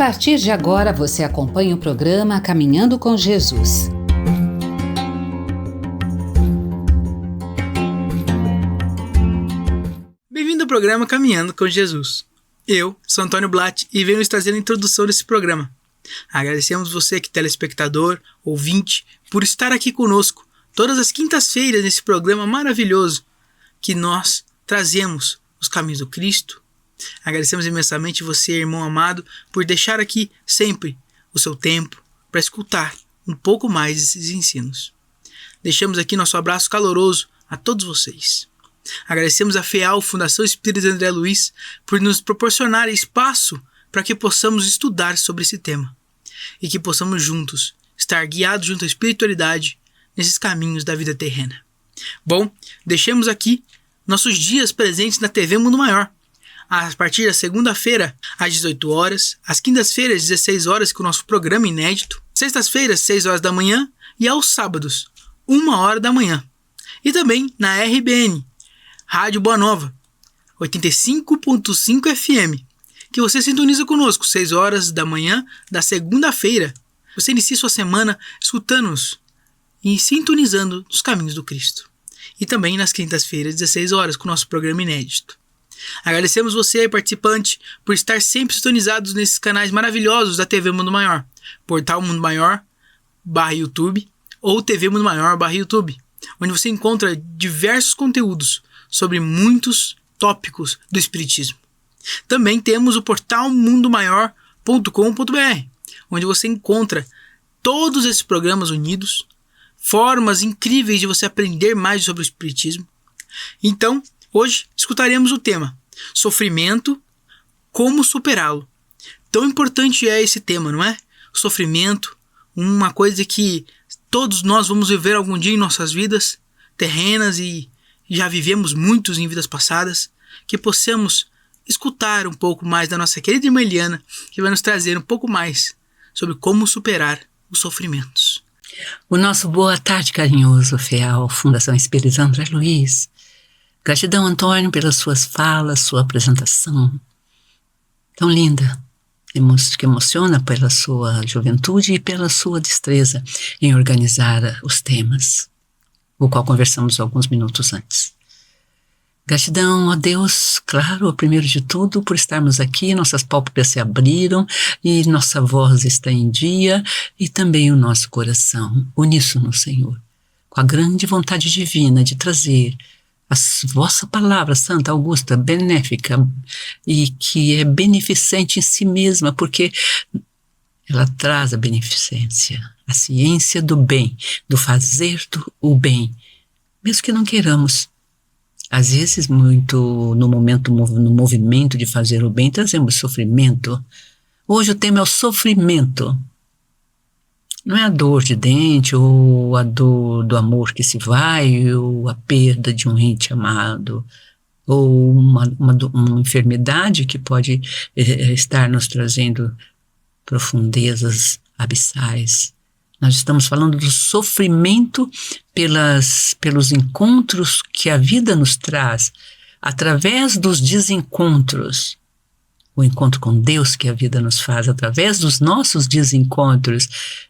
partir de agora, você acompanha o programa Caminhando com Jesus. Bem-vindo ao programa Caminhando com Jesus. Eu sou Antônio Blatt e venho trazer a introdução desse programa. Agradecemos você, que telespectador, ouvinte, por estar aqui conosco todas as quintas-feiras nesse programa maravilhoso que nós trazemos os caminhos do Cristo. Agradecemos imensamente você, irmão amado, por deixar aqui sempre o seu tempo para escutar um pouco mais desses ensinos. Deixamos aqui nosso abraço caloroso a todos vocês. Agradecemos a FEAL, Fundação Espírita André Luiz, por nos proporcionar espaço para que possamos estudar sobre esse tema e que possamos juntos estar guiados junto à espiritualidade nesses caminhos da vida terrena. Bom, deixemos aqui nossos dias presentes na TV Mundo Maior, a partir da segunda-feira, às 18 horas, às quintas-feiras, às 16 horas, com o nosso programa inédito, sextas-feiras, 6 horas da manhã e aos sábados, 1 hora da manhã. E também na RBN, Rádio Boa Nova, 85.5 FM, que você sintoniza conosco, 6 horas da manhã da segunda-feira. Você inicia sua semana escutando-nos e sintonizando os caminhos do Cristo. E também nas quintas-feiras, 16 horas, com o nosso programa inédito. Agradecemos você, participante, por estar sempre sintonizados nesses canais maravilhosos da TV Mundo Maior, Portal Mundo Maior /YouTube ou TV Mundo Maior /YouTube, onde você encontra diversos conteúdos sobre muitos tópicos do Espiritismo. Também temos o portal mundomaior.com.br, onde você encontra todos esses programas unidos, formas incríveis de você aprender mais sobre o Espiritismo. Então, hoje escutaremos o tema sofrimento, como superá-lo. Tão importante é esse tema, não é? O sofrimento, uma coisa que todos nós vamos viver algum dia em nossas vidas terrenas e já vivemos muitos em vidas passadas, que possamos escutar um pouco mais da nossa querida irmã Eliana, que vai nos trazer um pouco mais sobre como superar os sofrimentos. O nosso boa tarde carinhoso, FEAL, Fundação Espírita André Luiz. Gratidão, Antônio, pelas suas falas, sua apresentação tão linda, que emociona pela sua juventude e pela sua destreza em organizar os temas, o qual conversamos alguns minutos antes. Gratidão a Deus, claro, primeiro de tudo, por estarmos aqui, nossas pálpebras se abriram e nossa voz está em dia e também o nosso coração, uníssono, Senhor, com a grande vontade divina de trazer a vossa palavra santa, augusta, benéfica e que é beneficente em si mesma, porque ela traz a beneficência, a ciência do bem, do fazer o bem, mesmo que não queiramos. Às vezes, muito no movimento de fazer o bem, trazemos sofrimento. Hoje o tema é o sofrimento. Não é a dor de dente, ou a dor do amor que se vai, ou a perda de um ente amado, ou uma enfermidade que pode estar nos trazendo profundezas abissais. Nós estamos falando do sofrimento pelos encontros que a vida nos traz, através dos desencontros. O encontro com Deus que a vida nos faz, através dos nossos desencontros.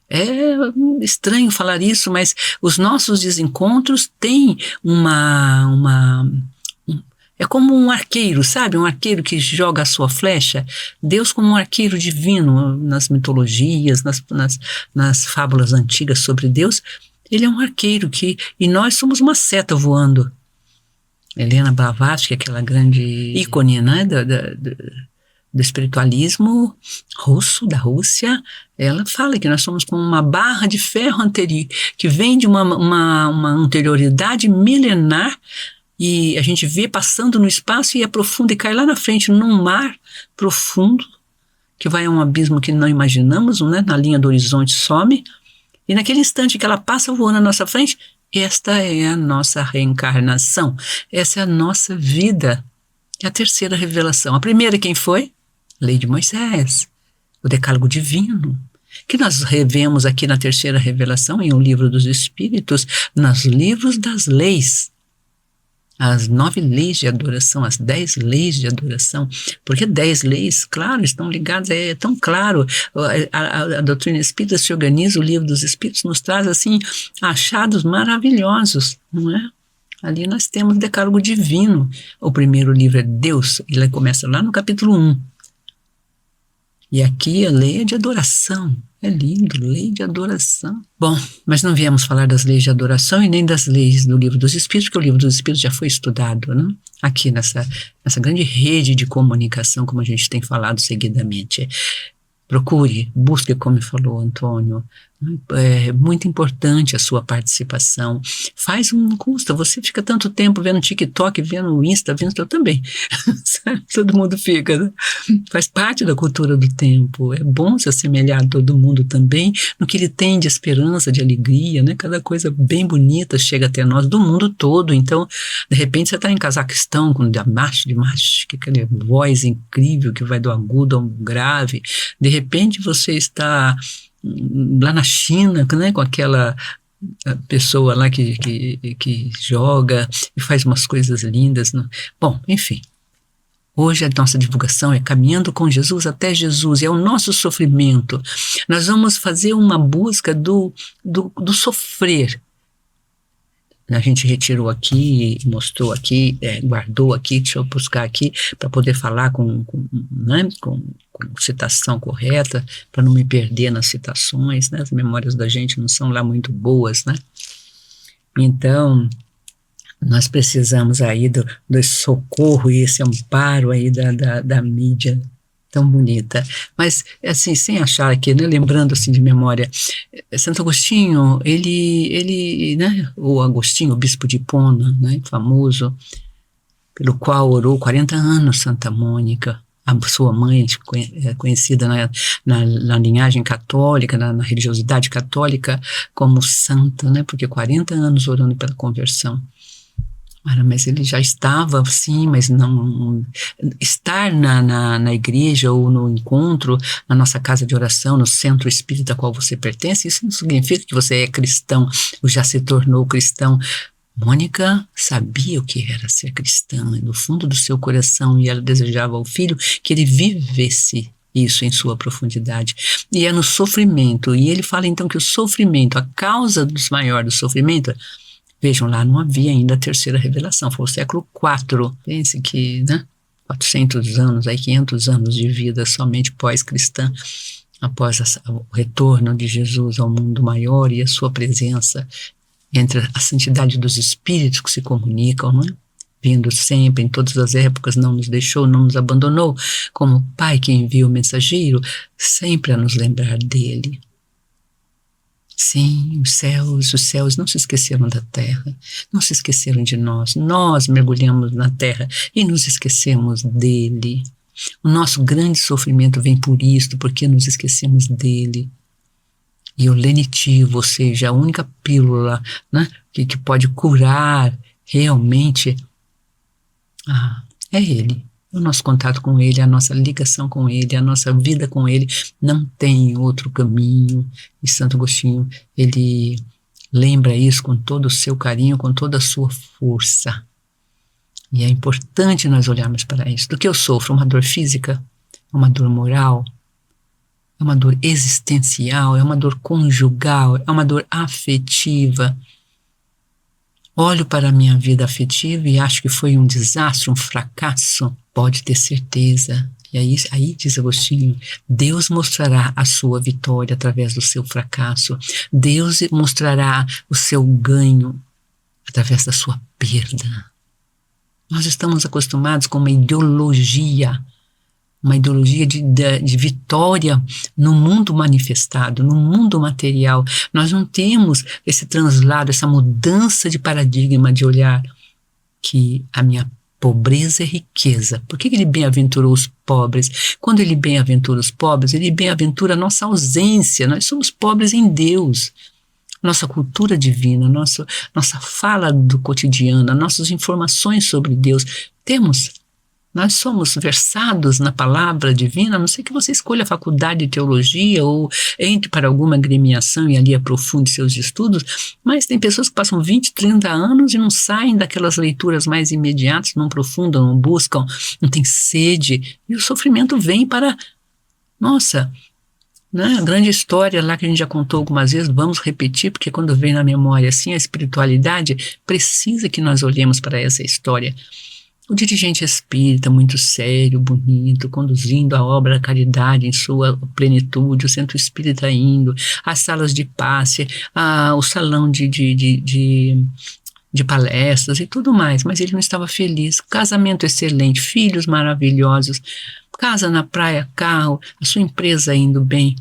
É estranho falar isso, mas os nossos desencontros têm é como um arqueiro, sabe? Um arqueiro que joga a sua flecha. Deus como um arqueiro divino nas mitologias, nas fábulas antigas sobre Deus. Ele é um arqueiro e nós somos uma seta voando. Helena Blavatsky, aquela grande ícone, né, do espiritualismo russo, da Rússia, ela fala que nós somos como uma barra de ferro anterior, que vem de uma anterioridade milenar, e a gente vê passando no espaço e aprofunda e cai lá na frente num mar profundo, que vai a um abismo que não imaginamos, né? Na linha do horizonte some, e naquele instante que ela passa voando na nossa frente, esta é a nossa reencarnação, essa é a nossa vida, é a terceira revelação. A primeira quem foi? Lei de Moisés, o decálogo divino, que nós revemos aqui na terceira revelação, em O Livro dos Espíritos, nos livros das leis. as 9 leis de adoração, as 10 leis de adoração, porque 10 leis, claro, estão ligadas, é tão claro, a doutrina espírita se organiza, o livro dos espíritos nos traz, assim, achados maravilhosos, não é? Ali nós temos o decálogo divino, o primeiro livro é Deus, ele começa lá no capítulo 1, e aqui a lei é de adoração. É lindo, lei de adoração. Bom, mas não viemos falar das leis de adoração e nem das leis do Livro dos Espíritos, porque o Livro dos Espíritos já foi estudado, né? Aqui nessa grande rede de comunicação, como a gente tem falado seguidamente. Procure, busque, como falou Antônio. É muito importante a sua participação. Não custa, você fica tanto tempo vendo TikTok, vendo o Insta, vendo eu também. Todo mundo fica, né? Faz parte da cultura do tempo. É bom se assemelhar a todo mundo também no que ele tem de esperança, de alegria, né? Cada coisa bem bonita chega até nós do mundo todo. Então, de repente você está em Cazaquistão com Damash, que é aquela voz incrível que vai do agudo ao grave. De repente você está lá na China, né, com aquela pessoa lá que joga e faz umas coisas lindas, né? Bom, enfim, hoje a nossa divulgação é caminhando com Jesus até Jesus, é o nosso sofrimento. Nós vamos fazer uma busca do sofrer. A gente retirou aqui, mostrou aqui, guardou aqui, deixa eu buscar aqui, para poder falar com citação correta, para não me perder nas citações, né? As memórias da gente não são lá muito boas, né? Então, nós precisamos aí do socorro e esse amparo aí da mídia tão bonita. Mas, assim, sem achar aqui, né, lembrando assim de memória, Santo Agostinho, ele, né, o Agostinho, o bispo de Hipona, né, famoso, pelo qual orou 40 anos Santa Mônica, a sua mãe, conhecida na linhagem católica, na religiosidade católica, como santa, né, porque 40 anos orando pela conversão. Mas ele já estava, sim, mas não estar na igreja ou no encontro, na nossa casa de oração, no centro espírita a qual você pertence, isso não significa que você é cristão ou já se tornou cristão. Mônica sabia o que era ser cristã, no fundo do seu coração, e ela desejava ao filho que ele vivesse isso em sua profundidade. E é no sofrimento, e ele fala então que o sofrimento, a causa maior do sofrimento, vejam lá, não havia ainda a terceira revelação, foi o século IV. Pense que, né, 400 anos, aí 500 anos de vida somente pós-cristã, após o retorno de Jesus ao mundo maior e a sua presença entre a santidade dos espíritos que se comunicam, né? Vindo sempre, em todas as épocas, não nos deixou, não nos abandonou, como o Pai que envia o mensageiro, sempre a nos lembrar dele. Sim, os céus não se esqueceram da terra, não se esqueceram de nós. Nós mergulhamos na terra e nos esquecemos dele. O nosso grande sofrimento vem por isto, porque nos esquecemos dele. E o lenitivo, ou seja, a única pílula, né, que pode curar realmente, é ele. O nosso contato com ele, a nossa ligação com ele, a nossa vida com ele, não tem outro caminho. E Santo Agostinho, ele lembra isso com todo o seu carinho, com toda a sua força. E é importante nós olharmos para isso. Do que eu sofro? Uma dor física? Uma dor moral? É uma dor existencial? É uma dor conjugal? É uma dor afetiva? Olho para a minha vida afetiva e acho que foi um desastre, um fracasso. Pode ter certeza. E aí diz Agostinho, Deus mostrará a sua vitória através do seu fracasso. Deus mostrará o seu ganho através da sua perda. Nós estamos acostumados com uma ideologia de vitória no mundo manifestado, no mundo material. Nós não temos esse translado, essa mudança de paradigma de olhar que a minha pobreza é riqueza. Por que ele bem-aventurou os pobres? Quando ele bem-aventura os pobres, ele bem-aventura a nossa ausência. Nós somos pobres em Deus. Nossa cultura divina, nossa fala do cotidiano, nossas informações sobre Deus. Temos Nós somos versados na palavra divina, a não ser que você escolha a faculdade de teologia ou entre para alguma agremiação e ali aprofunde seus estudos, mas tem pessoas que passam 20, 30 anos e não saem daquelas leituras mais imediatas, não aprofundam, não buscam, não tem sede, e o sofrimento vem para, nossa, né, a grande história lá que a gente já contou algumas vezes, vamos repetir, porque quando vem na memória assim, a espiritualidade precisa que nós olhemos para essa história. O dirigente espírita, muito sério, bonito, conduzindo a obra da caridade em sua plenitude, o centro espírita indo, as salas de passe, o salão de palestras e tudo mais, mas ele não estava feliz. Casamento excelente, filhos maravilhosos, casa na praia, carro, a sua empresa indo bem.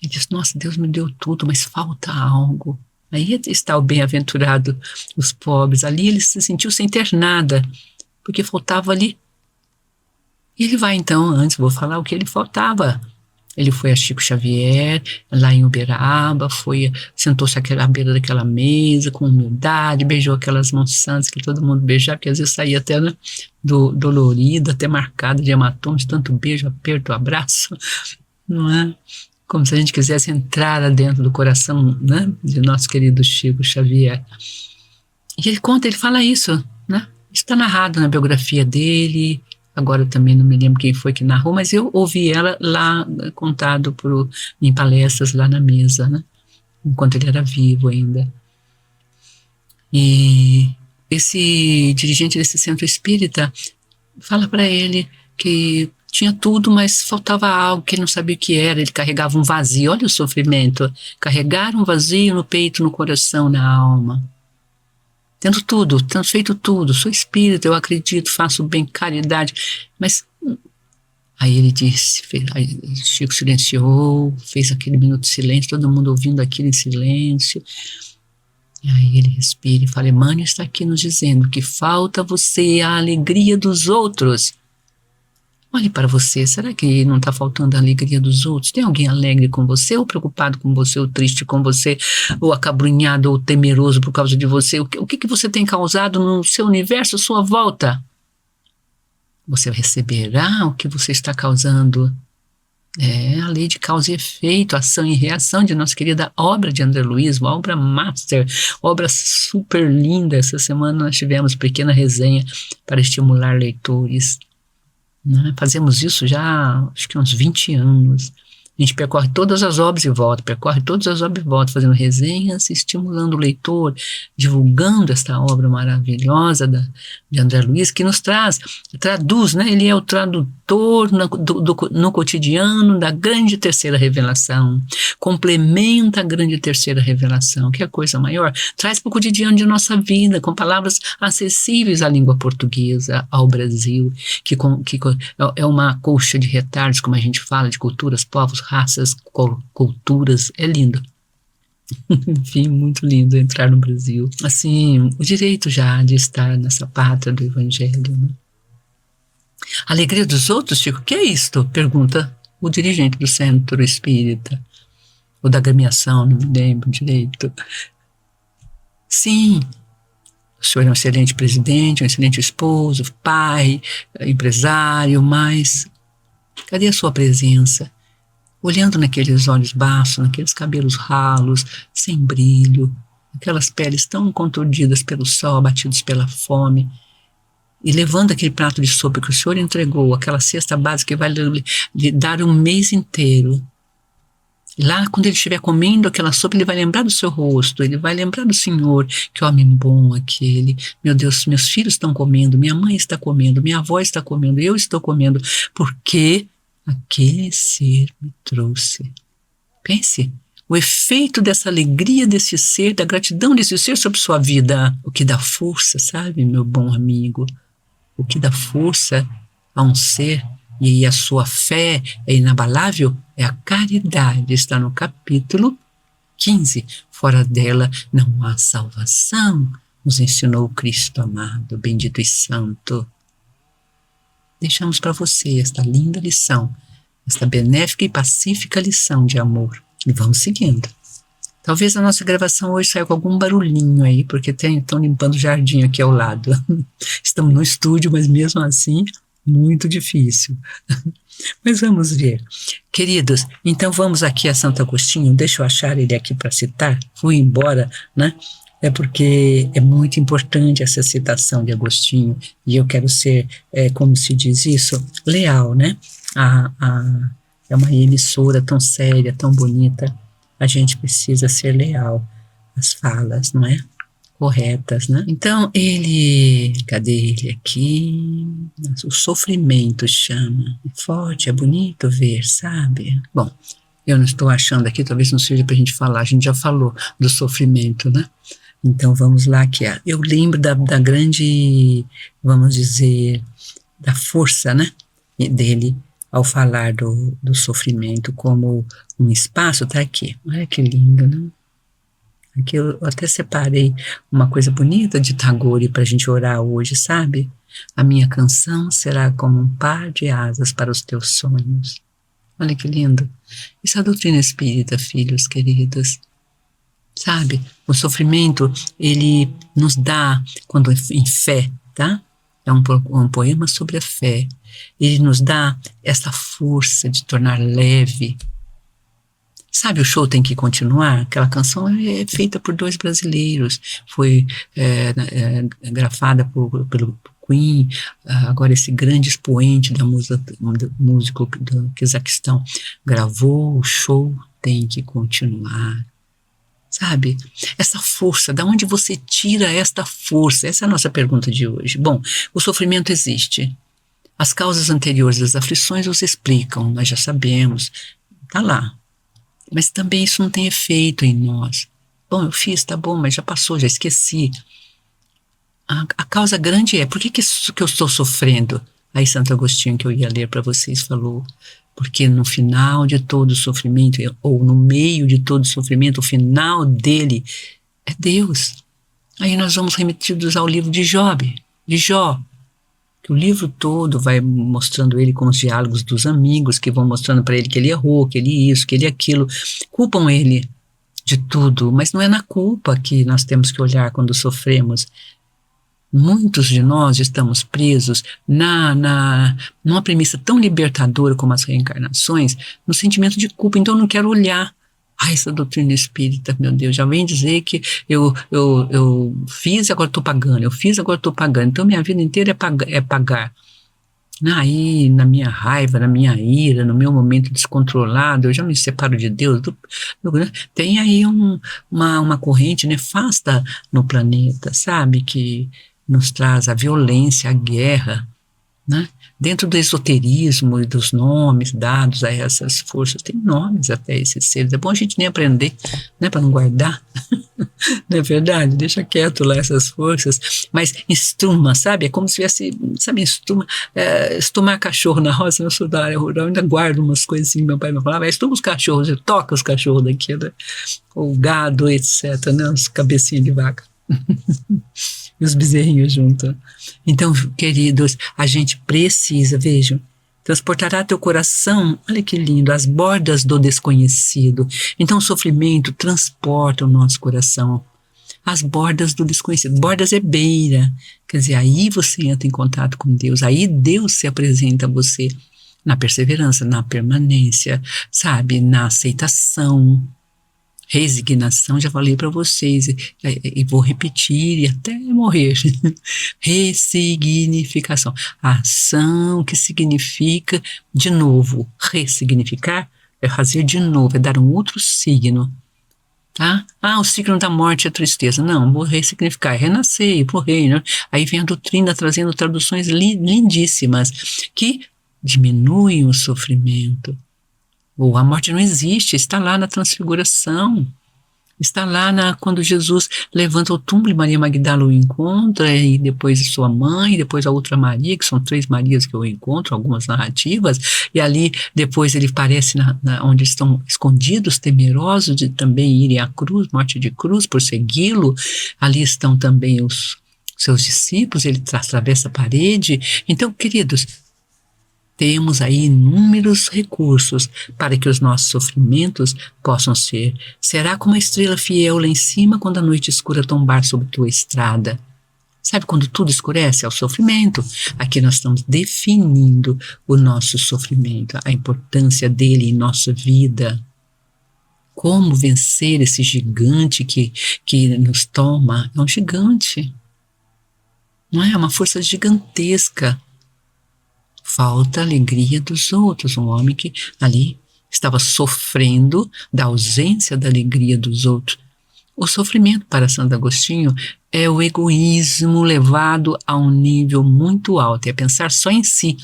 Ele disse, nossa, Deus me deu tudo, mas falta algo. Aí está o bem-aventurado, os pobres. Ali ele se sentiu sem ter nada, porque faltava ali. E ele vai então, antes vou falar o que ele faltava. Ele foi a Chico Xavier, lá em Uberaba, sentou-se à beira daquela mesa, com humildade, beijou aquelas mãos santas que todo mundo beijava, porque às vezes saía até, né, dolorida, até marcada de hematomas, tanto beijo, aperto, abraço, não é? Como se a gente quisesse entrar dentro do coração, né, de nosso querido Chico Xavier. E ele fala isso, né? Está narrado na biografia dele. Agora eu também não me lembro quem foi que narrou, mas eu ouvi ela lá contado em palestras lá na mesa, né? Enquanto ele era vivo ainda. E esse dirigente desse centro espírita fala para ele que tinha tudo, mas faltava algo que ele não sabia o que era. Ele carregava um vazio, olha o sofrimento, carregar um vazio no peito, no coração, na alma. Tendo tudo, tendo feito tudo, sou espírita, eu acredito, faço bem, caridade, mas aí ele disse, aí Chico silenciou, fez aquele minuto de silêncio, todo mundo ouvindo aquilo em silêncio, e aí ele respira e fala, Emmanuel está aqui nos dizendo que falta a você a alegria dos outros. Olhe para você, será que não está faltando a alegria dos outros? Tem alguém alegre com você, ou preocupado com você, ou triste com você, ou acabrunhado, ou temeroso por causa de você? O que você tem causado no seu universo, à sua volta? Você receberá o que você está causando. É a lei de causa e efeito, ação e reação de nossa querida obra de André Luiz, uma obra master, obra super linda. Essa semana nós tivemos pequena resenha para estimular leitores. Né? Fazemos isso já, acho que uns 20 anos. A gente percorre todas as obras e volta, fazendo resenhas, estimulando o leitor, divulgando esta obra maravilhosa de André Luiz, que nos traduz, né? Ele é o tradutor no cotidiano da grande terceira revelação, complementa a grande terceira revelação, que é a coisa maior, traz para o cotidiano de nossa vida, com palavras acessíveis à língua portuguesa, ao Brasil, que é uma colcha de retalhos, como a gente fala, de culturas, povos, raças, culturas, é lindo. Enfim, muito lindo entrar no Brasil. Assim, o direito já de estar nessa pátria do Evangelho, né? Alegria dos outros, Chico, o que é isto? Pergunta o dirigente do centro espírita, ou da agremiação, não me lembro direito. Sim, o senhor é um excelente presidente, um excelente esposo, pai, empresário, mas cadê a sua presença? Olhando naqueles olhos baços, naqueles cabelos ralos, sem brilho, aquelas peles tão contundidas pelo sol, abatidos pela fome, e levando aquele prato de sopa que o senhor entregou, aquela cesta básica que vai lhe dar um mês inteiro. E lá, quando ele estiver comendo aquela sopa, ele vai lembrar do seu rosto, ele vai lembrar do Senhor, que homem bom aquele. Meu Deus, meus filhos estão comendo, minha mãe está comendo, minha avó está comendo, eu estou comendo, porque aquele ser me trouxe. Pense, o efeito dessa alegria desse ser, da gratidão desse ser sobre sua vida, o que dá força, sabe, meu bom amigo? O que dá força a um ser, e a sua fé é inabalável, é a caridade. Está no capítulo 15. Fora dela não há salvação, nos ensinou o Cristo amado, bendito e santo. Deixamos para você esta linda lição, esta benéfica e pacífica lição de amor. E vamos seguindo. Talvez a nossa gravação hoje saia com algum barulhinho aí, porque estão limpando o jardim aqui ao lado. Estamos no estúdio, mas mesmo assim Muito difícil. Mas vamos ver. Queridos, então vamos aqui a Santo Agostinho. Deixa eu achar ele aqui para citar. Fui embora, né? É porque é muito importante essa citação de Agostinho. E eu quero ser, como se diz isso, leal, né? É uma emissora tão séria, tão bonita. A gente precisa ser leal às falas, não é? Corretas, né? Então, cadê ele aqui? O sofrimento chama. É forte, é bonito ver, sabe? Bom, eu não estou achando aqui, talvez não seja para a gente falar, a gente já falou do sofrimento, né? Então, vamos lá, eu lembro da grande, vamos dizer, da força, né? Dele ao falar do sofrimento como um espaço, tá aqui. Olha que lindo, né? Aqui eu até separei uma coisa bonita de Tagore para a gente orar hoje, sabe? A minha canção será como um par de asas para os teus sonhos. Olha que lindo. Isso é a doutrina espírita, filhos queridos. Sabe? O sofrimento, ele nos dá, quando em fé, tá? É um poema sobre a fé. Ele nos dá essa força de tornar leve. Sabe, o show tem que continuar? Aquela canção é feita por 2 brasileiros, foi grafada pelo Queen, agora esse grande expoente da música do Quezaquistão gravou, o show tem que continuar. Sabe, essa força, da onde você tira esta força? Essa é a nossa pergunta de hoje. Bom, o sofrimento existe. As causas anteriores das aflições os explicam, nós já sabemos, está lá. Mas também isso não tem efeito em nós. Bom, eu fiz, tá bom, mas já passou, já esqueci. A causa grande é, por que eu estou sofrendo? Aí Santo Agostinho, que eu ia ler para vocês, falou, porque no final de todo o sofrimento, ou no meio de todo o sofrimento, o final dele é Deus. Aí nós vamos remetidos ao livro de Jó, que o livro todo vai mostrando ele com os diálogos dos amigos, que vão mostrando para ele que ele errou, que ele isso, que ele aquilo, culpam ele de tudo, mas não é na culpa que nós temos que olhar quando sofremos. Muitos de nós estamos presos numa premissa tão libertadora como as reencarnações, no sentimento de culpa, então eu não quero olhar. Essa doutrina espírita, meu Deus, já vem dizer que eu fiz e agora estou pagando, eu fiz e agora estou pagando, então minha vida inteira é pagar. Aí, na minha raiva, na minha ira, no meu momento descontrolado, eu já me separo de Deus. Tem aí uma corrente nefasta no planeta, sabe, que nos traz a violência, a guerra, né? Dentro do esoterismo e dos nomes dados a essas forças, tem nomes até esses seres. É bom a gente nem aprender, né, para não guardar. Não é verdade? Deixa quieto lá essas forças. Mas estruma, sabe? É como se tivesse, sabe, estumar cachorro na roça. Eu sou da área rural, ainda guardo umas coisas assim. Meu pai me falava, estuma os cachorros, toca os cachorros daqui, né? O gado, etc., né? As cabecinhas de vaca. E os bezerrinhos junto. Então, queridos, a gente precisa, vejam, transportará teu coração, olha que lindo, às bordas do desconhecido. Então o sofrimento transporta o nosso coração às bordas do desconhecido. Bordas é beira, quer dizer, aí você entra em contato com Deus, aí Deus se apresenta a você na perseverança, na permanência, sabe, na aceitação. Resignação, já falei para vocês, e vou repetir e até morrer. Ressignificação. A ação que significa de novo. Ressignificar é fazer de novo, é dar um outro signo. Tá? O signo da morte é tristeza. Não, vou ressignificar, é renascer, ir pro reino. Aí vem a doutrina trazendo traduções lindíssimas que diminuem o sofrimento. Ou a morte não existe, está lá na transfiguração, está lá quando Jesus levanta o túmulo e Maria Magdala o encontra, e depois sua mãe, depois a outra Maria, que são 3 Marias que eu encontro, algumas narrativas, e ali depois ele aparece onde estão escondidos, temerosos de também irem à cruz, morte de cruz, por segui-lo. Ali estão também os seus discípulos, ele atravessa a parede. Então, queridos, temos aí inúmeros recursos para que os nossos sofrimentos possam ser. Será como a estrela fiel lá em cima quando a noite escura tombar sobre tua estrada. Sabe quando tudo escurece? É o sofrimento. Aqui nós estamos definindo o nosso sofrimento, a importância dele em nossa vida. Como vencer esse gigante que nos toma? É um gigante. Não é? É uma força gigantesca. Falta a alegria dos outros. Um homem que ali estava sofrendo da ausência da alegria dos outros. O sofrimento para Santo Agostinho é o egoísmo levado a um nível muito alto. É pensar só em si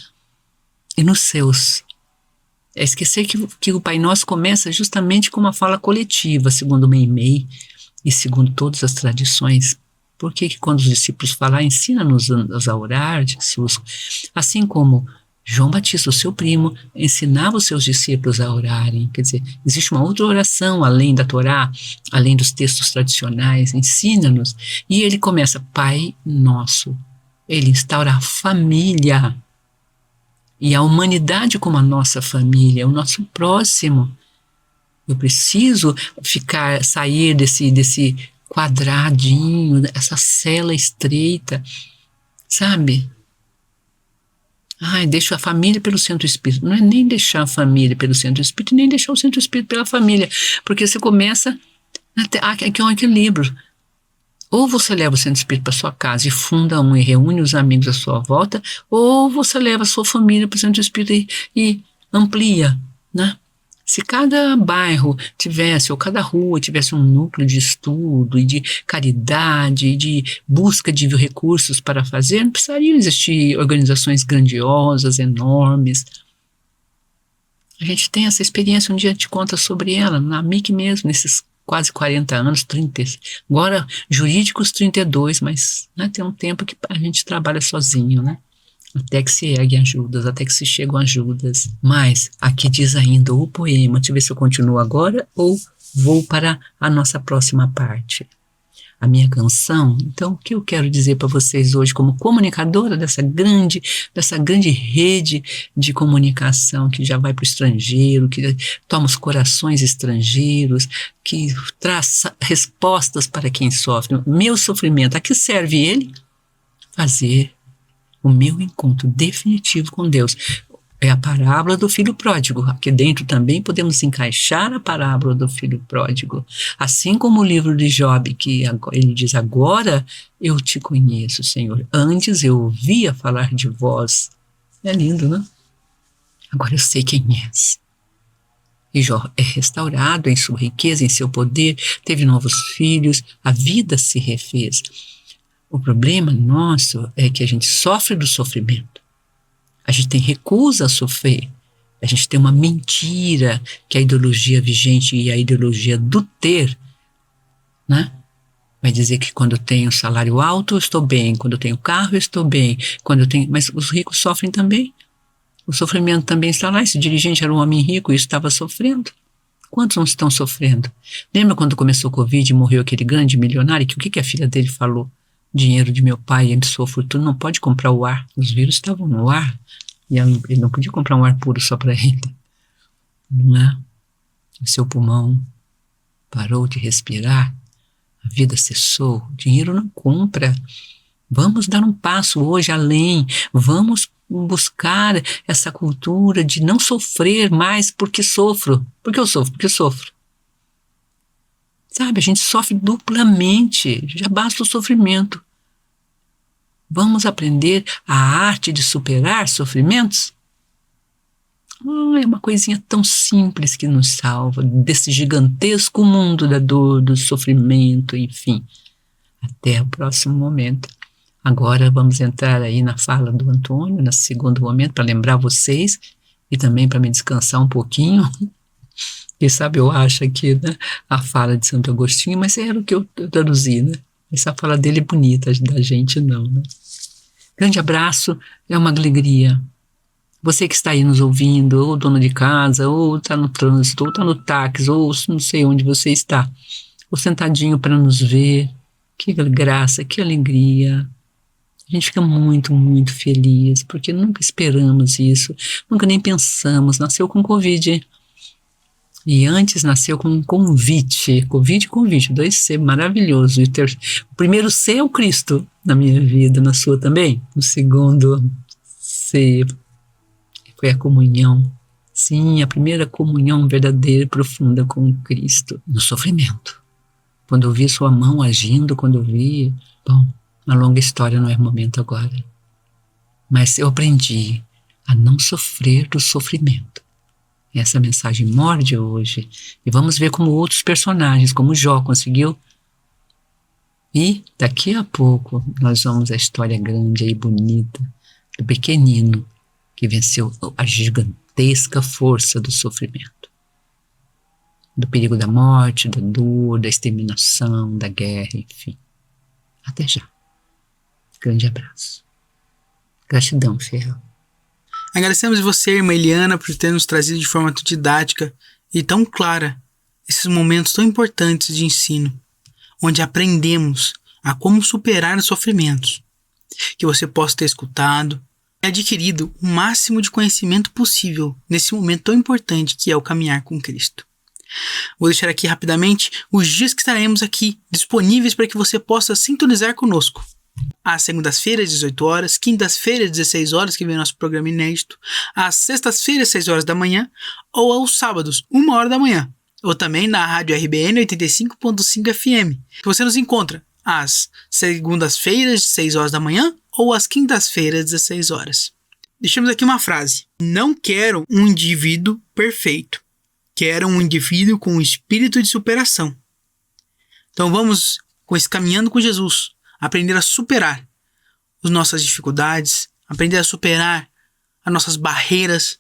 e nos seus. É esquecer que o Pai Nosso começa justamente com uma fala coletiva, segundo Meimei e segundo todas as tradições. Por que quando os discípulos falam, ensina-nos a orar, Jesus, assim como João Batista, o seu primo, ensinava os seus discípulos a orarem. Quer dizer, existe uma outra oração além da Torá, além dos textos tradicionais, ensina-nos. E ele começa, Pai Nosso. Ele instaura a família. E a humanidade como a nossa família, o nosso próximo. Eu preciso sair desse quadradinho, essa cela estreita, sabe? Ai, deixo a família pelo centro espírita. Não é nem deixar a família pelo centro espírita, nem deixar o centro espírita pela família. Porque você começa aqui é um equilíbrio. Ou você leva o centro espírita para sua casa e funda um e reúne os amigos à sua volta, ou você leva a sua família para o centro espírita e amplia, né? Se cada bairro tivesse, ou cada rua tivesse um núcleo de estudo e de caridade, e de busca de recursos para fazer, não precisariam existir organizações grandiosas, enormes. A gente tem essa experiência, um dia a gente conta sobre ela, na MIC mesmo, nesses quase 40 anos, 30, agora jurídicos 32, mas né, tem um tempo que a gente trabalha sozinho, né? Até que se erguem ajudas, até que se chegam ajudas. Mas aqui diz ainda o poema, deixa eu ver se eu continuo agora ou vou para a nossa próxima parte. A minha canção, então o que eu quero dizer para vocês hoje como comunicadora dessa grande rede de comunicação que já vai para o estrangeiro, que toma os corações estrangeiros, que traz respostas para quem sofre. Meu sofrimento, a que serve ele? Fazer o meu encontro definitivo com Deus. É a parábola do filho pródigo. Aqui dentro também podemos encaixar a parábola do filho pródigo. Assim como o livro de Job, que ele diz, agora eu te conheço, Senhor. Antes eu ouvia falar de vós. É lindo, né? Agora eu sei quem és. E Jó é restaurado em sua riqueza, em seu poder, teve novos filhos, a vida se refez. O problema nosso é que a gente sofre do sofrimento. A gente tem recusa a sofrer. A gente tem uma mentira que é a ideologia vigente e a ideologia do ter, né? Vai dizer que quando eu tenho salário alto eu estou bem, quando eu tenho carro eu estou bem, mas os ricos sofrem também. O sofrimento também está lá. Esse dirigente era um homem rico e estava sofrendo. Quantos não estão sofrendo? Lembra quando começou o Covid e morreu aquele grande milionário? O que a filha dele falou? Dinheiro de meu pai e de sua fortuna não pode comprar o ar. Os vírus estavam no ar e ele não podia comprar um ar puro só para ele. Não é? O seu pulmão parou de respirar, a vida cessou, o dinheiro não compra. Vamos dar um passo hoje além, vamos buscar essa cultura de não sofrer mais porque sofro. Por que eu sofro? Porque sofro. Sabe, a gente sofre duplamente, já basta o sofrimento. Vamos aprender a arte de superar sofrimentos? É uma coisinha tão simples que nos salva desse gigantesco mundo da dor, do sofrimento, enfim. Até o próximo momento. Agora vamos entrar aí na fala do Antônio, no segundo momento, para lembrar vocês e também para me descansar um pouquinho. Quem sabe eu acho aqui, né, a fala de Santo Agostinho, mas era o que eu traduzi, né? Essa fala dele é bonita, da gente não, né? Grande abraço, é uma alegria. Você que está aí nos ouvindo, ou dono de casa, ou está no trânsito, ou está no táxi, ou não sei onde você está, ou sentadinho para nos ver, que graça, que alegria. A gente fica muito, muito feliz, porque nunca esperamos isso, nunca nem pensamos, nasceu com Covid. E antes nasceu com um convite, convite, 2 C, maravilhoso. O primeiro C é o Cristo na minha vida, na sua também. O segundo C foi a comunhão. Sim, a primeira comunhão verdadeira e profunda com Cristo, no sofrimento. Quando eu vi sua mão agindo, quando eu vi... Bom, uma longa história, não é momento agora. Mas eu aprendi a não sofrer do sofrimento. Essa mensagem morde hoje. E vamos ver como outros personagens, como Jó conseguiu. E daqui a pouco nós vamos à história grande e bonita do pequenino que venceu a gigantesca força do sofrimento. Do perigo da morte, da dor, da exterminação, da guerra, enfim. Até já. Grande abraço. Gratidão, fiel. Agradecemos você, irmã Eliana, por ter nos trazido de forma tão didática e tão clara esses momentos tão importantes de ensino, onde aprendemos a como superar os sofrimentos. Que você possa ter escutado e adquirido o máximo de conhecimento possível nesse momento tão importante que é o caminhar com Cristo. Vou deixar aqui rapidamente os dias que estaremos aqui disponíveis para que você possa sintonizar conosco. Às segundas-feiras, 18 horas, quintas-feiras, 16 horas, que vem nosso programa inédito, às sextas-feiras, 6 horas da manhã, ou aos sábados, 1 hora da manhã, ou também na rádio RBN 85.5 FM, que você nos encontra às segundas-feiras, 6 horas da manhã, ou às quintas-feiras, 16 horas. Deixamos aqui uma frase: não quero um indivíduo perfeito, quero um indivíduo com um espírito de superação. Então vamos, com esse caminhando com Jesus, aprender a superar as nossas dificuldades, aprender a superar as nossas barreiras,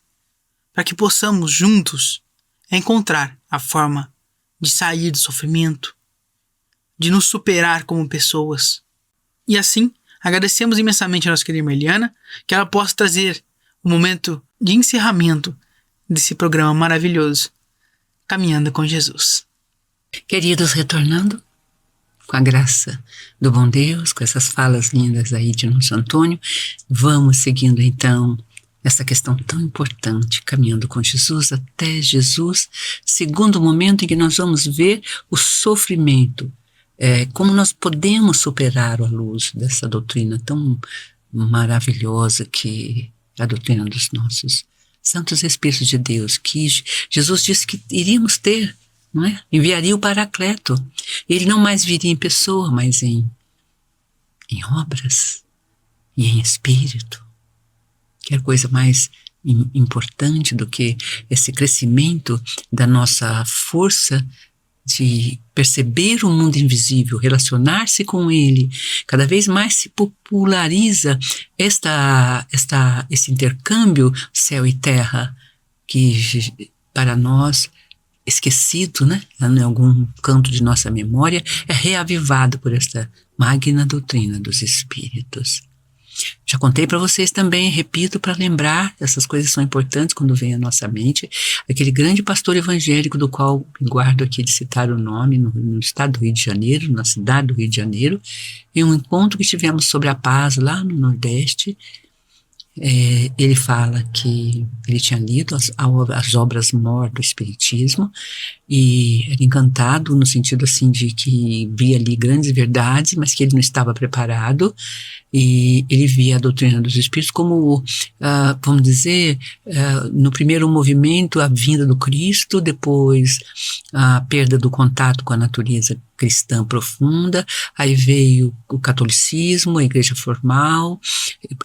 para que possamos juntos encontrar a forma de sair do sofrimento, de nos superar como pessoas. E assim, agradecemos imensamente a nossa querida irmã Eliana, que ela possa trazer o momento de encerramento desse programa maravilhoso, Caminhando com Jesus. Queridos, retornando com a graça do bom Deus, com essas falas lindas aí de nosso Antônio, vamos seguindo então essa questão tão importante, caminhando com Jesus até Jesus, segundo momento em que nós vamos ver o sofrimento, como nós podemos superar à luz dessa doutrina tão maravilhosa que é a doutrina dos nossos Santos Espíritos de Deus, que Jesus disse que iríamos ter, não é? Enviaria o Paracleto. Ele não mais viria em pessoa, mas em obras e em espírito. Que coisa mais importante do que esse crescimento da nossa força de perceber o mundo invisível, relacionar-se com ele. Cada vez mais se populariza esse intercâmbio céu e terra, que para nós, esquecido, né, em algum canto de nossa memória, é reavivado por esta magna doutrina dos Espíritos. Já contei para vocês também, repito, para lembrar, essas coisas são importantes quando vem à nossa mente, aquele grande pastor evangélico do qual me guardo aqui de citar o nome, no estado do Rio de Janeiro, na cidade do Rio de Janeiro, em um encontro que tivemos sobre a paz lá no Nordeste. Ele fala que ele tinha lido as obras mor do Espiritismo e era encantado no sentido assim de que via ali grandes verdades, mas que ele não estava preparado, e ele via a doutrina dos Espíritos como, vamos dizer, no primeiro movimento a vinda do Cristo, depois a perda do contato com a natureza cristã profunda, aí veio o catolicismo, a igreja formal,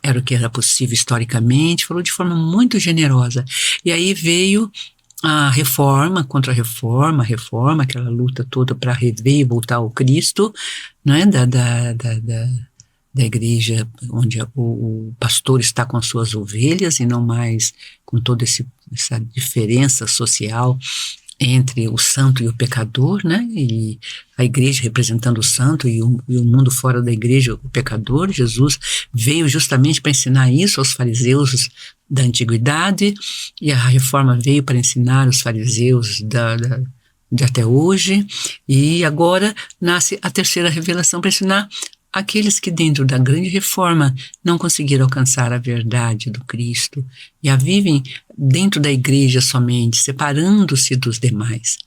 era o que era possível historicamente, falou de forma muito generosa. E aí veio a reforma, contra-reforma, a reforma, aquela luta toda para rever e voltar ao Cristo, né, da igreja onde o pastor está com as suas ovelhas e não mais com toda essa diferença social entre o santo e o pecador, né? E a igreja representando o santo e o mundo fora da igreja, o pecador. Jesus veio justamente para ensinar isso aos fariseus da antiguidade, e a reforma veio para ensinar os fariseus de até hoje, e agora nasce a terceira revelação para ensinar aqueles que dentro da grande reforma não conseguiram alcançar a verdade do Cristo e a vivem dentro da igreja somente, separando-se dos demais.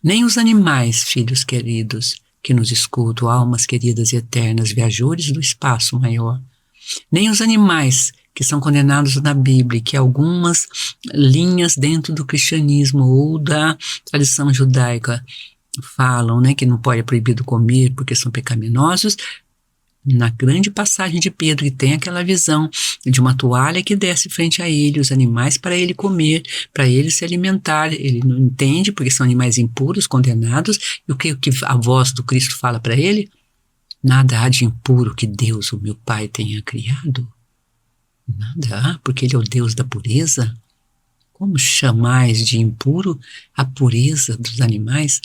Nem os animais, filhos queridos, que nos escutam, almas queridas e eternas, viajores do espaço maior, nem os animais que são condenados na Bíblia, que algumas linhas dentro do cristianismo ou da tradição judaica falam, né, que não pode, é proibido comer porque são pecaminosos. Na grande passagem de Pedro, que tem aquela visão de uma toalha que desce frente a ele, os animais para ele comer, para ele se alimentar. Ele não entende porque são animais impuros, condenados. E o que a voz do Cristo fala para ele? Nada há de impuro que Deus, o meu Pai, tenha criado. Nada há, porque Ele é o Deus da pureza. Como chamais de impuro a pureza dos animais?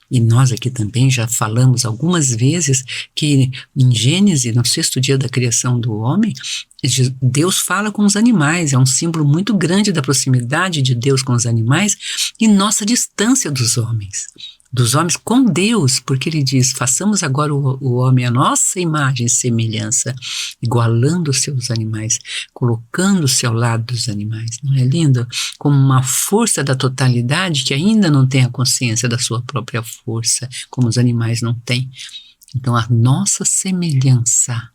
E nós aqui também já falamos algumas vezes que em Gênesis, no 6º dia da criação do homem, Deus fala com os animais. É um símbolo muito grande da proximidade de Deus com os animais e nossa distância dos homens com Deus, porque ele diz, façamos agora o homem a nossa imagem e semelhança, igualando os seus animais, colocando-se ao lado dos animais. Não é lindo? Como uma força da totalidade que ainda não tem a consciência da sua própria força, como os animais não têm. Então, a nossa semelhança.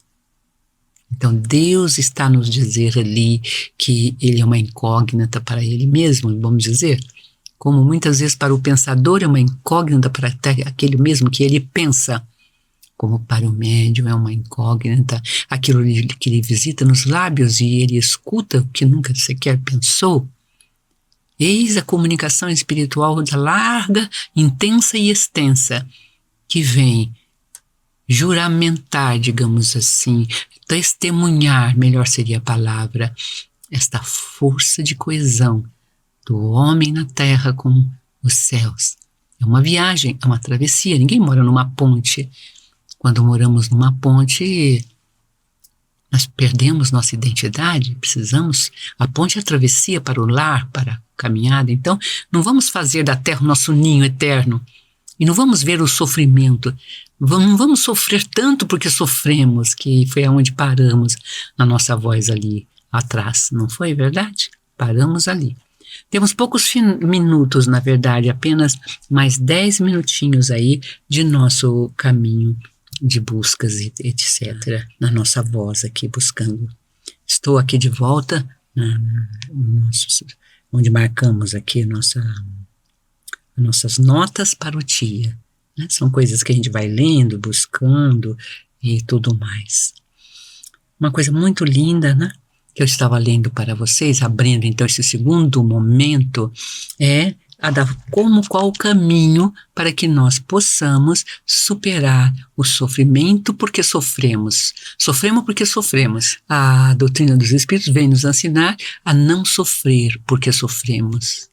Então, Deus está nos dizer ali que Ele é uma incógnita para Ele mesmo, vamos dizer. Como muitas vezes para o pensador é uma incógnita para aquele mesmo que ele pensa, como para o médium é uma incógnita, aquilo que ele visita nos lábios e ele escuta o que nunca sequer pensou. Eis a comunicação espiritual da larga, intensa e extensa, que vem juramentar, digamos assim, testemunhar, melhor seria a palavra, esta força de coesão do homem na terra com os céus. É uma viagem, é uma travessia. Ninguém mora numa ponte. Quando moramos numa ponte, nós perdemos nossa identidade, precisamos. A ponte é a travessia para o lar, para a caminhada. Então, não vamos fazer da terra o nosso ninho eterno. E não vamos ver o sofrimento. Não vamos sofrer tanto porque sofremos, que foi aonde paramos na nossa voz ali atrás. Não foi verdade? Paramos ali. Temos poucos minutos, na verdade, apenas mais 10 minutinhos aí de nosso caminho de buscas e etc. Na nossa voz aqui buscando. Estou aqui de volta, onde marcamos aqui nossas notas para o dia. Né? São coisas que a gente vai lendo, buscando e tudo mais. Uma coisa muito linda, né? Que eu estava lendo para vocês, abrindo então esse segundo momento, é qual o caminho para que nós possamos superar o sofrimento porque sofremos. Sofremos porque sofremos. A doutrina dos Espíritos vem nos ensinar a não sofrer porque sofremos.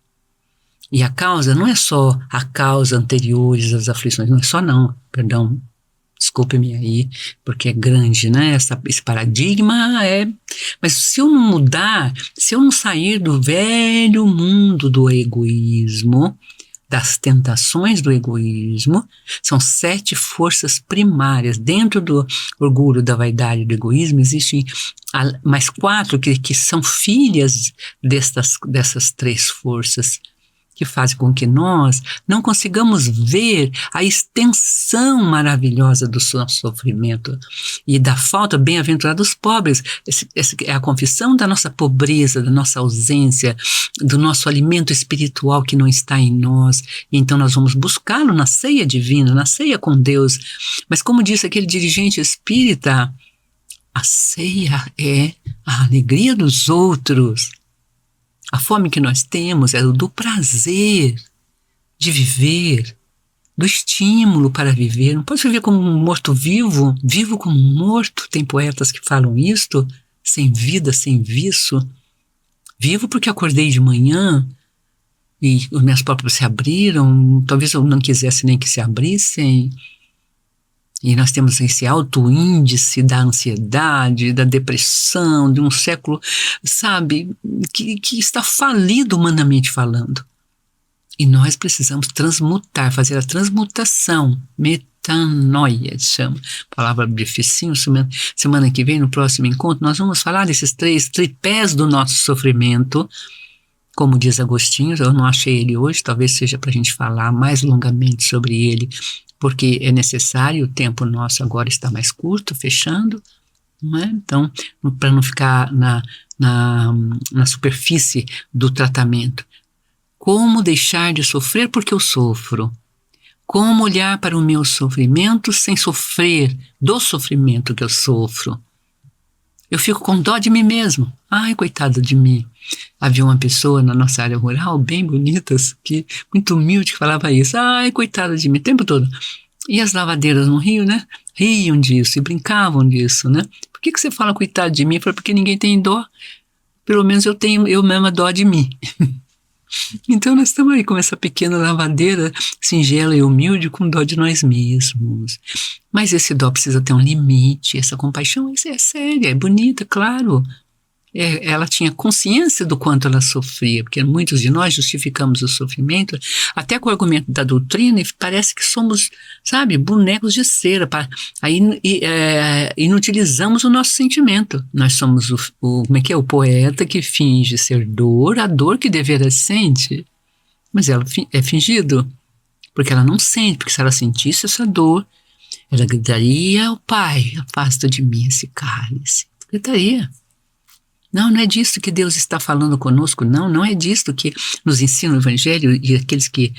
E a causa não é só a causa anteriores às aflições, não é só não, perdão. Desculpe-me aí, porque é grande, né? Esse paradigma é... Mas se eu não mudar, se eu não sair do velho mundo do egoísmo, das tentações do egoísmo, são 7 forças primárias. Dentro do orgulho, da vaidade e do egoísmo, existem mais 4 que são filhas dessas 3 forças, que fazem com que nós não consigamos ver a extensão maravilhosa do nosso sofrimento e da falta, bem-aventurados pobres. Essa é a confissão da nossa pobreza, da nossa ausência, do nosso alimento espiritual que não está em nós. Então nós vamos buscá-lo na ceia divina, na ceia com Deus. Mas como disse aquele dirigente espírita, a ceia é a alegria dos outros. A fome que nós temos é do prazer de viver, do estímulo para viver. Não pode viver como um morto-vivo, vivo como um morto. Tem poetas que falam isto, sem vida, sem viço. Vivo porque acordei de manhã e os meus pórfidos se abriram, talvez eu não quisesse nem que se abrissem. E nós temos esse alto índice da ansiedade, da depressão, de um século, sabe, que está falido humanamente falando. E nós precisamos transmutar, fazer a transmutação, metanoia, chama. Palavra dificinho. Semana que vem, no próximo encontro, nós vamos falar desses 3 tripés do nosso sofrimento. Como diz Agostinho, eu não achei ele hoje, talvez seja para a gente falar mais longamente sobre ele, porque é necessário, o tempo nosso agora está mais curto, fechando, não é? Então, para não ficar na superfície do tratamento. Como deixar de sofrer porque eu sofro? Como olhar para o meu sofrimento sem sofrer do sofrimento que eu sofro? Eu fico com dó de mim mesmo. Ai, coitada de mim. Havia uma pessoa na nossa área rural, bem bonita, muito humilde, que falava isso. Ai, coitada de mim, o tempo todo. E as lavadeiras no Rio, né? Riam disso e brincavam disso, né? Por que você fala coitada de mim? Eu falei, porque ninguém tem dó. Pelo menos eu mesma dó de mim. Então nós estamos aí com essa pequena lavadeira singela e humilde com dó de nós mesmos. Mas esse dó precisa ter um limite, essa compaixão é séria, é bonita, claro. Ela tinha consciência do quanto ela sofria, porque muitos de nós justificamos o sofrimento até com o argumento da doutrina e parece que somos, sabe, bonecos de cera. Aí inutilizamos o nosso sentimento. Nós somos o poeta que finge ser dor, a dor que devera sente. Mas ela é fingido, porque ela não sente, porque se ela sentisse essa dor, ela gritaria ao Pai, afasta de mim esse cálice. Gritaria. Não é disso que Deus está falando conosco, não é disso que nos ensina o Evangelho e aqueles que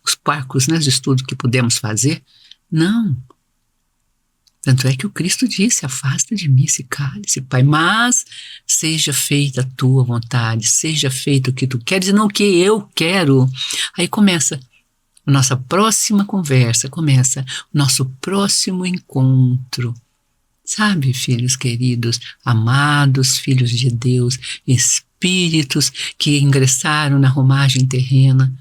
os parcos, né, de estudo que pudemos fazer. Não. Tanto é que o Cristo disse, afasta de mim esse cálice, Pai, mas seja feita a tua vontade, seja feito o que tu queres e não o que eu quero. Aí começa a nossa próxima conversa, começa o nosso próximo encontro. Sabe, filhos queridos, amados filhos de Deus, espíritos que ingressaram na romagem terrena,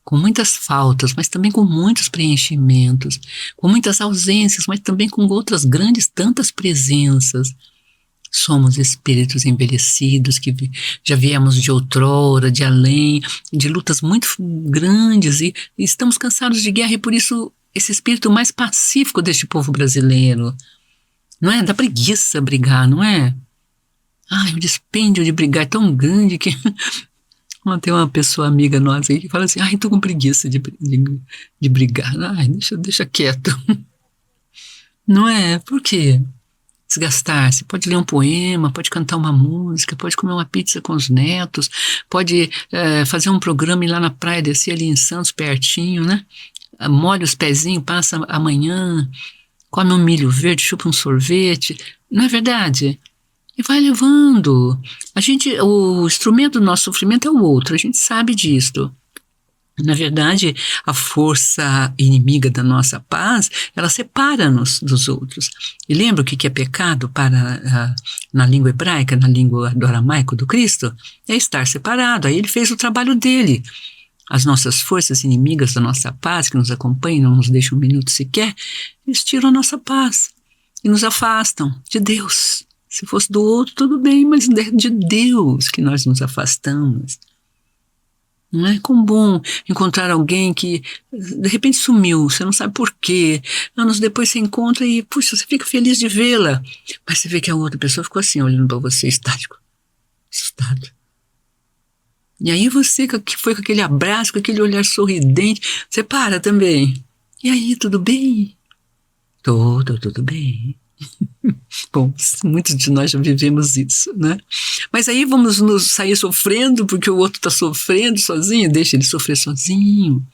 com muitas faltas, mas também com muitos preenchimentos, com muitas ausências, mas também com outras grandes, tantas presenças. Somos espíritos envelhecidos que já viemos de outrora, de além, de lutas muito grandes e estamos cansados de guerra e por isso esse espírito mais pacífico deste povo brasileiro. Não é? Dá preguiça brigar, não é? Ai, o dispêndio de brigar é tão grande que... Tem uma pessoa amiga nossa aí que fala assim, ai, tô com preguiça de brigar. Ai, deixa quieto. Não é? Por quê? Desgastar-se. Pode ler um poema, pode cantar uma música, pode comer uma pizza com os netos, pode fazer um programa e ir lá na praia, descer ali em Santos, pertinho, né? Molha os pezinhos, passa amanhã, come um milho verde, chupa um sorvete, não é verdade? E vai levando. O instrumento do nosso sofrimento é o outro, a gente sabe disso. Na verdade, a força inimiga da nossa paz, ela separa-nos dos outros. E lembra o que é pecado na língua hebraica, na língua do aramaico do Cristo? É estar separado. Aí ele fez o trabalho dele. As nossas forças inimigas da nossa paz, que nos acompanham, não nos deixam um minuto sequer, eles tiram a nossa paz e nos afastam de Deus. Se fosse do outro, tudo bem, mas é de Deus que nós nos afastamos. Não é como bom encontrar alguém que de repente sumiu, você não sabe por quê. Anos depois você encontra e, puxa, você fica feliz de vê-la. Mas você vê que a outra pessoa ficou assim, olhando para você, estático, assustado. E aí você, que foi com aquele abraço, com aquele olhar sorridente, você para também. E aí, tudo bem? Tudo bem. Bom, muitos de nós já vivemos isso, né? Mas aí vamos nos sair sofrendo porque o outro está sofrendo sozinho, deixa ele sofrer sozinho,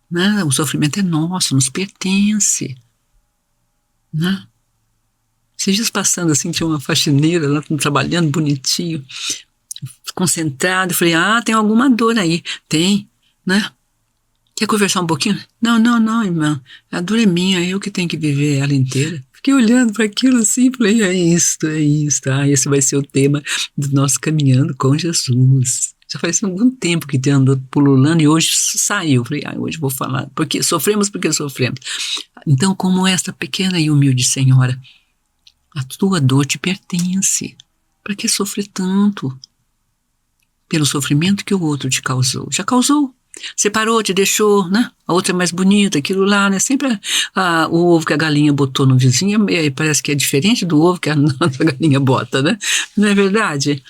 né? O sofrimento é nosso, nos pertence, né? Esses dias passando assim, tinha uma faxineira lá trabalhando bonitinho, concentrado, eu falei, tem alguma dor aí, tem, né? Quer conversar um pouquinho? Não, irmã, a dor é minha, eu que tenho que viver ela inteira. Fiquei olhando para aquilo assim, falei, é isso, esse vai ser o tema do nosso Caminhando com Jesus. Já faz algum tempo que tem andado pululando e hoje saiu. Falei, hoje vou falar, porque sofremos. Então, como esta pequena e humilde senhora, a tua dor te pertence. Para que sofrer tanto? Pelo sofrimento que o outro te causou. Já causou. Separou, te deixou, né? A outra é mais bonita, aquilo lá, né? Sempre o ovo que a galinha botou no vizinho parece que é diferente do ovo que a nossa galinha bota, né? Não é verdade?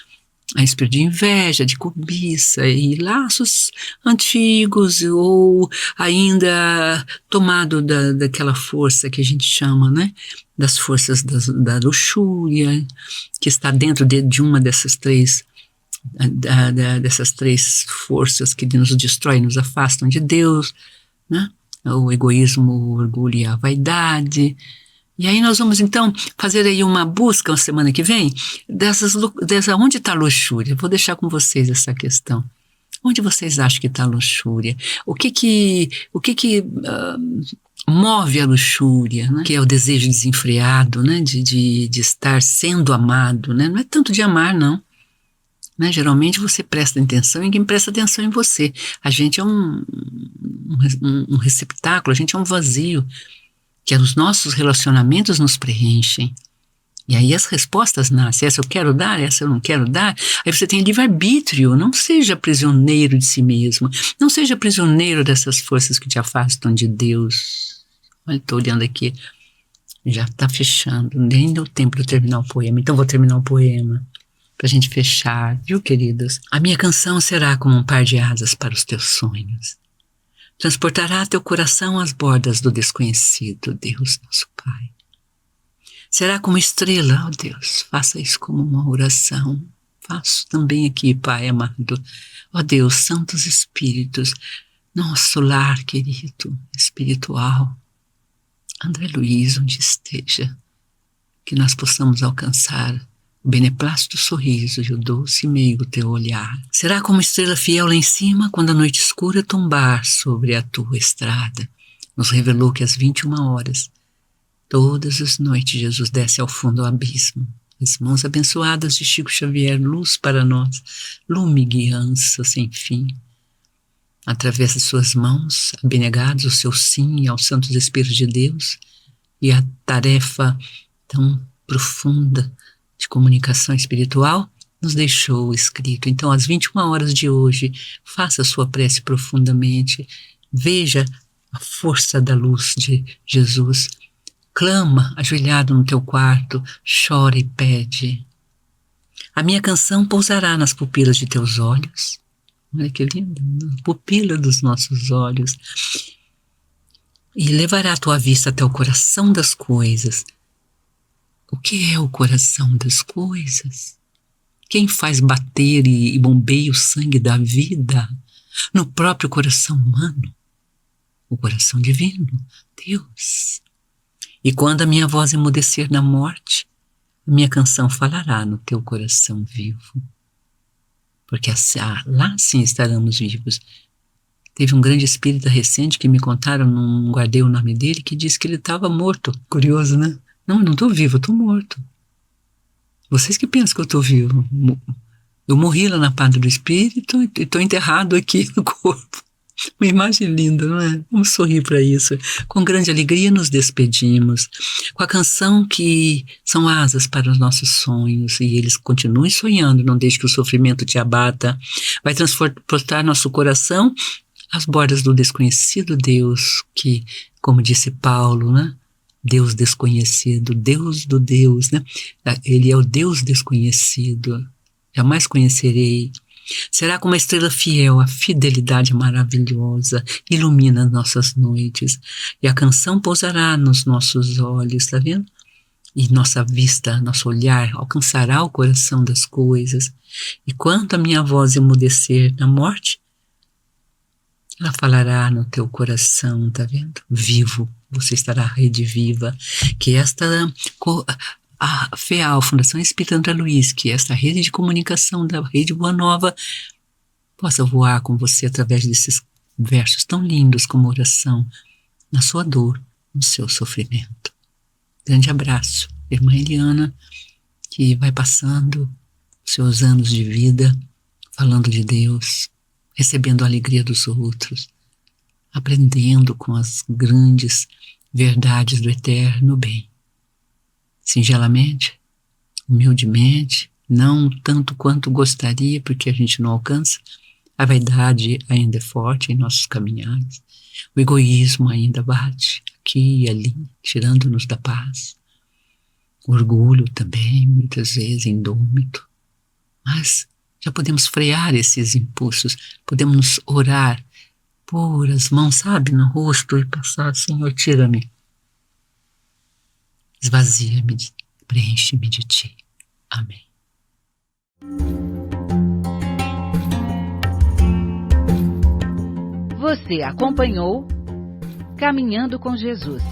A espírito de inveja, de cobiça e laços antigos ou ainda tomado daquela força que a gente chama, né? Das forças da luxúria, que está dentro de uma dessas três forças que nos destroem, nos afastam de Deus, né? O egoísmo, o orgulho e a vaidade. E aí nós vamos então fazer aí uma busca na semana que vem dessa onde está a luxúria. Vou deixar com vocês essa questão. Onde vocês acham que está a luxúria? O que move a luxúria, né? Que é o desejo desenfreado, né? De estar sendo amado, né? Não é tanto de amar, não. Né? Geralmente você presta atenção em quem presta atenção em você. A gente é um receptáculo, a gente é um vazio, que os nossos relacionamentos nos preenchem. E aí as respostas nascem. Essa eu quero dar, essa eu não quero dar. Aí você tem livre-arbítrio. Não seja prisioneiro de si mesmo. Não seja prisioneiro dessas forças que te afastam de Deus. Olha, estou olhando aqui. Já está fechando. Nem deu tempo de eu terminar o poema. Então vou terminar o poema para a gente fechar. Viu, queridos? A minha canção será como um par de asas para os teus sonhos. Transportará teu coração às bordas do desconhecido, Deus, nosso Pai. Será como estrela, ó Deus, faça isso como uma oração. Faço também aqui, Pai amado. Ó Deus, santos espíritos, nosso lar querido, espiritual. André Luiz, onde esteja, que nós possamos alcançar o beneplácito sorriso e o doce meigo teu olhar. Será como estrela fiel lá em cima, quando a noite escura tombar sobre a tua estrada. Nos revelou que às 21 horas, todas as noites, Jesus desce ao fundo do abismo. As mãos abençoadas de Chico Xavier, luz para nós, lume guiança sem fim. Através de suas mãos, abnegados o seu sim aos santos Espíritos de Deus e a tarefa tão profunda de comunicação espiritual, nos deixou escrito. Então, às 21 horas de hoje, faça a sua prece profundamente, veja a força da luz de Jesus, clama ajoelhado no teu quarto, chora e pede. A minha canção pousará nas pupilas de teus olhos. Olha que lindo, na pupila dos nossos olhos. E levará a tua vista até o coração das coisas. O que é o coração das coisas? Quem faz bater e bombeia o sangue da vida no próprio coração humano? O coração divino, Deus. E quando a minha voz emudecer na morte, a minha canção falará no teu coração vivo. Porque lá sim estaremos vivos. Teve um grande espírita recente que me contaram, não guardei o nome dele, que disse que ele estava morto. Curioso, né? Não, eu não estou vivo, eu estou morto. Vocês que pensam que eu estou vivo. Eu morri lá na Padre do Espírito e estou enterrado aqui no corpo. Uma imagem linda, não é? Vamos sorrir para isso. Com grande alegria nos despedimos. Com a canção que são asas para os nossos sonhos. E eles continuem sonhando, não deixe que o sofrimento te abata. Vai transportar nosso coração às bordas do desconhecido Deus, que, como disse Paulo, né? Deus desconhecido, Deus do Deus, né? Ele é o Deus desconhecido. Jamais conhecerei. Será como uma estrela fiel, a fidelidade maravilhosa ilumina nossas noites. E a canção pousará nos nossos olhos, tá vendo? E nossa vista, nosso olhar alcançará o coração das coisas. E quando a minha voz emudecer na morte, ela falará no teu coração, tá vendo? Vivo. Você estará rediviva, que a FEAL, Fundação Espírita André Luiz, que esta rede de comunicação da Rede Boa Nova possa voar com você através desses versos tão lindos como oração, na sua dor, no seu sofrimento. Grande abraço, irmã Eliana, que vai passando seus anos de vida, falando de Deus, recebendo a alegria dos outros, aprendendo com as grandes verdades do eterno bem. Singelamente, humildemente, não tanto quanto gostaria, porque a gente não alcança, A vaidade ainda é forte em nossos caminhares. O egoísmo ainda bate aqui e ali, tirando-nos da paz. O orgulho também, muitas vezes, indômito. Mas já podemos frear esses impulsos, podemos orar, pôr as mãos, sabe, no rosto e passar: Senhor, tira-me. Esvazia-me, preenche-me de Ti. Amém. Você acompanhou Caminhando com Jesus.